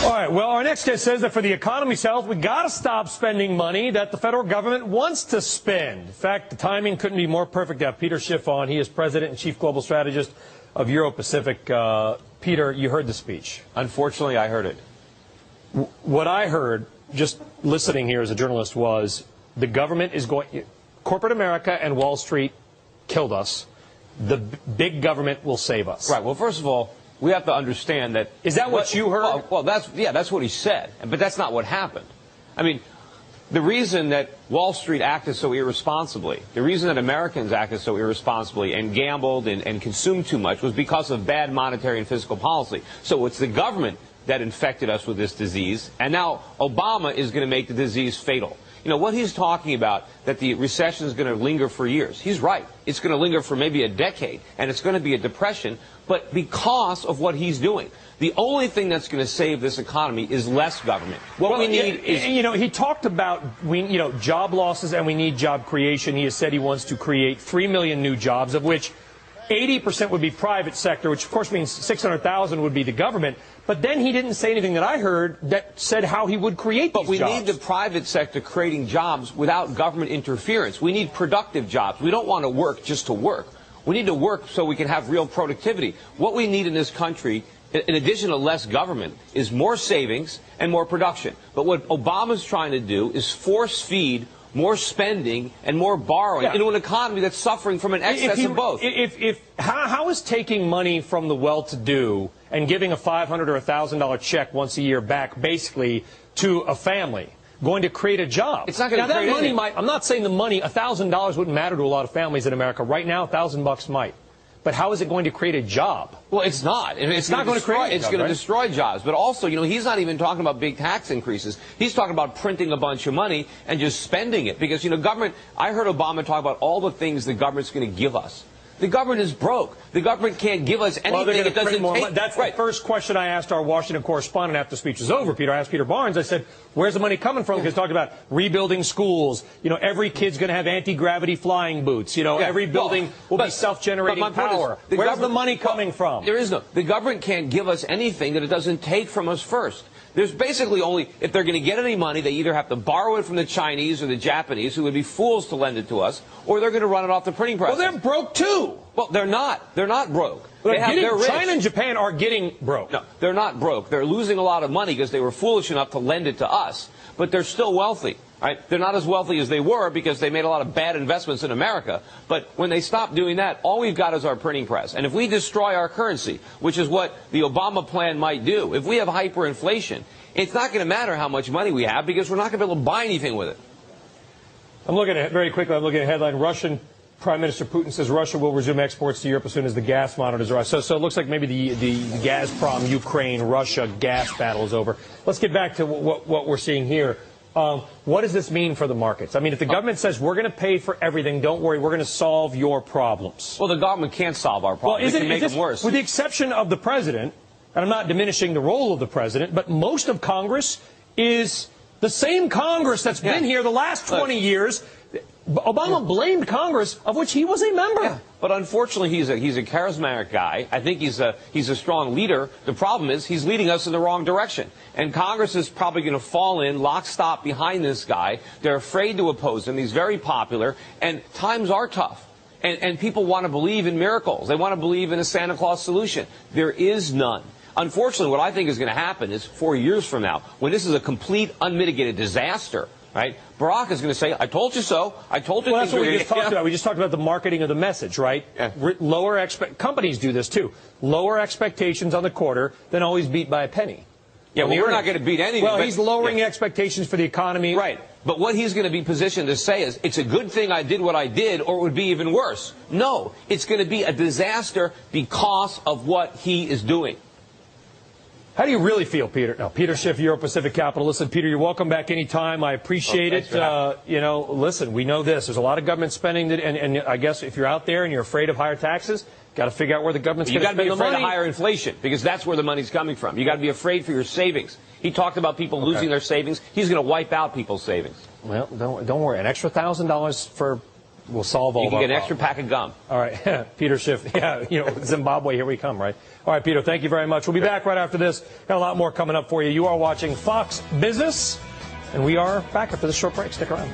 All right, well, our next guest says that for the economy's health, we got to stop spending money that the federal government wants to spend. In fact, the timing couldn't be more perfect to have Peter Schiff on. He is president and chief global strategist of Euro-Pacific. Peter, you heard the speech. Unfortunately, I heard it. What I heard, just listening here as a journalist, was the government is going, corporate America and Wall Street killed us. The big government will save us. Right. Well, first of all, we have to understand that. Is that what you heard? Well, that's what he said, but that's not what happened. I mean, the reason that Wall Street acted so irresponsibly, the reason that Americans acted so irresponsibly and gambled and consumed too much was because of bad monetary and fiscal policy. So it's the government that infected us with this disease, and now Obama is going to make the disease fatal. You know, what he's talking about, that the recession is going to linger for years, he's right. It's going to linger for maybe a decade, and it's going to be a depression, but because of what he's doing. The only thing that's going to save this economy is less government. What we need is... You know, he talked about, job losses, and we need job creation. He has said he wants to create 3 million new jobs, of which 80% would be private sector, which of course means 600,000 would be the government. But then he didn't say anything that I heard that said how he would create these jobs. But we need the private sector creating jobs without government interference. We need productive jobs. We don't want to work just to work. We need to work so we can have real productivity. What we need in this country, in addition to less government, is more savings and more production. But what Obama's trying to do is force feed more spending and more borrowing into an economy that's suffering from an excess of both. How is taking money from the well-to-do and giving a $500 or $1,000 check once a year back basically to a family going to create a job? It's not going to create anything. I'm not saying the money, $1,000 wouldn't matter to a lot of families in America. Right now, $1,000 might. But how is it going to create a job? Well, it's not. It's not going to create. It's going to destroy jobs. But also, you know, he's not even talking about big tax increases. He's talking about printing a bunch of money and just spending it. Because, you know, government. I heard Obama talk about all the things the government's going to give us. The government is broke. The government can't give us anything. It doesn't take. That's the first question I asked our Washington correspondent after the speech was over, Peter. I asked Peter Barnes, I said, where's the money coming from? Because he talked about rebuilding schools. You know, every kid's going to have anti-gravity flying boots. You know, every building will be self-generating power. Where's the money coming from? There is no. The government can't give us anything that it doesn't take from us first. There's basically only, if they're going to get any money, they either have to borrow it from the Chinese or the Japanese, who would be fools to lend it to us, or they're going to run it off the printing press. Well, they're broke, too. Well, they're not. They're not broke. They're rich. China and Japan are getting broke. No, they're not broke. They're losing a lot of money because they were foolish enough to lend it to us, but they're still wealthy. Right? They're not as wealthy as they were because they made a lot of bad investments in America. But when they stop doing that, all we've got is our printing press. And if we destroy our currency, which is what the Obama plan might do, if we have hyperinflation, it's not going to matter how much money we have because we're not going to be able to buy anything with it. I'm looking at a headline. Russian Prime Minister Putin says Russia will resume exports to Europe as soon as the gas monitors are. So it looks like maybe the Gazprom, Ukraine, Russia gas battle is over. Let's get back to what we're seeing here. What does this mean for the markets? I mean, if the government says we're going to pay for everything, don't worry, we're going to solve your problems. Well, the government can't solve our problems. It can make them worse. With the exception of the president, and I'm not diminishing the role of the president, but most of Congress is the same Congress that's been here the last 20 years. Obama blamed Congress, of which he was a member. Yeah. But unfortunately, he's a charismatic guy. I think he's a strong leader. The problem is he's leading us in the wrong direction. And Congress is probably going to fall in lockstep behind this guy. They're afraid to oppose him. He's very popular. And times are tough. And people want to believe in miracles. They want to believe in a Santa Claus solution. There is none. Unfortunately, what I think is going to happen is 4 years from now, when this is a complete unmitigated disaster, right? Barack is going to say, I told you so. I told you. Well, that's what we just talked about. We just talked about the marketing of the message, right? Yeah. Companies do this, too. Lower expectations on the quarter, then always beat by a penny. Yeah, well, we're not going to beat anything. Well, he's lowering expectations for the economy. Right. But what he's going to be positioned to say is, it's a good thing I did what I did, or it would be even worse. No, it's going to be a disaster because of what he is doing. How do you really feel, Peter? Now, Peter Schiff, Euro-Pacific Capital. Listen, Peter, you're welcome back anytime. I appreciate it. You know, listen, we know this. There's a lot of government spending, and I guess if you're out there and you're afraid of higher taxes, got to figure out where the government's going to spend the money. You got to be afraid of higher inflation, because that's where the money's coming from. You got to be afraid for your savings. He talked about people losing their savings. He's going to wipe out people's savings. Well, don't worry. An extra $1,000 for We'll solve all You of can our get an extra problems. pack of gum. All right, Peter Schiff. Yeah, Zimbabwe, here we come, right? All right, Peter, thank you very much. We'll be back right after this. Got a lot more coming up for you. You are watching Fox Business, and we are back after this short break. Stick around.